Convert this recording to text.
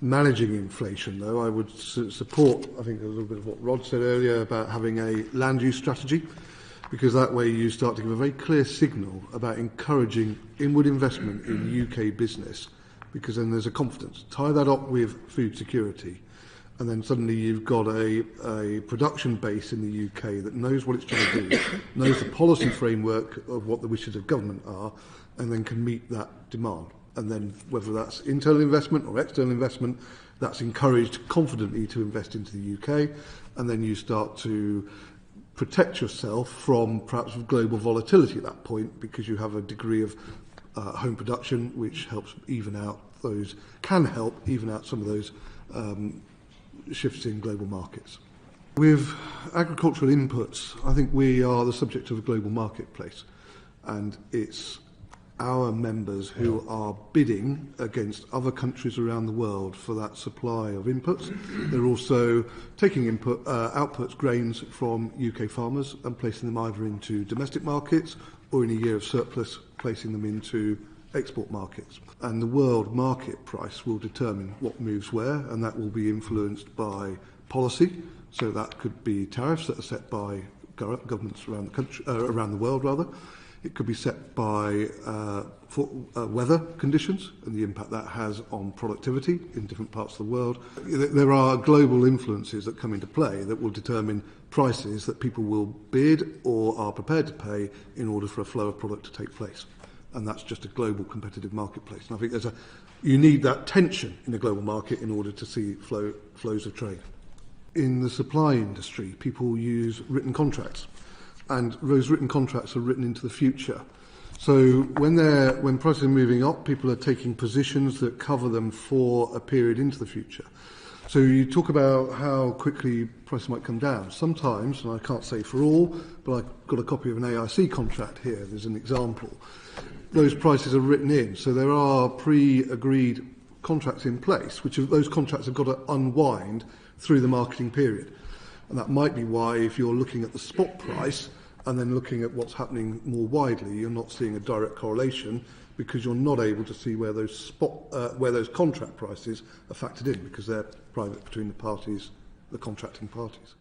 managing inflation, though, I would support, I think, a little bit of what Rod said earlier about having a land use strategy, because that way you start to give a very clear signal about encouraging inward investment in UK business, because then there's a confidence. Tie that up with food security, and then suddenly you've got a production base in the UK that knows what it's trying to do, knows the policy framework of what the wishes of government are, and then can meet that demand. And then whether that's internal investment or external investment, that's encouraged confidently to invest into the UK, and then you start to protect yourself from perhaps global volatility at that point, because you have a degree of home production which helps even out those, can help even out some of those shifts in global markets. With agricultural inputs, I think we are the subject of a global marketplace, and it's our members who are bidding against other countries around the world for that supply of inputs. They're also taking outputs, grains from UK farmers, and placing them either into domestic markets or, in a year of surplus, placing them into export markets. And the world market price will determine what moves where, and that will be influenced by policy. So that could be tariffs that are set by governments around the country, around the world rather. It could be set by weather conditions and the impact that has on productivity in different parts of the world. There are global influences that come into play that will determine prices that people will bid or are prepared to pay in order for a flow of product to take place. And that's just a global competitive marketplace. And I think you need that tension in the global market in order to see flows of trade. In the supply industry, people use written contracts. And those written contracts are written into the future. So when prices are moving up, people are taking positions that cover them for a period into the future. So you talk about how quickly prices might come down. Sometimes, and I can't say for all, but I've got a copy of an AIC contract here. There's an example. Those prices are written in. So there are pre-agreed contracts in place, which those contracts have got to unwind through the marketing period. And that might be why, if you're looking at the spot price and then looking at what's happening more widely, you're not seeing a direct correlation, because you're not able to see where those contract prices are factored in, because they're private between the parties, the contracting parties.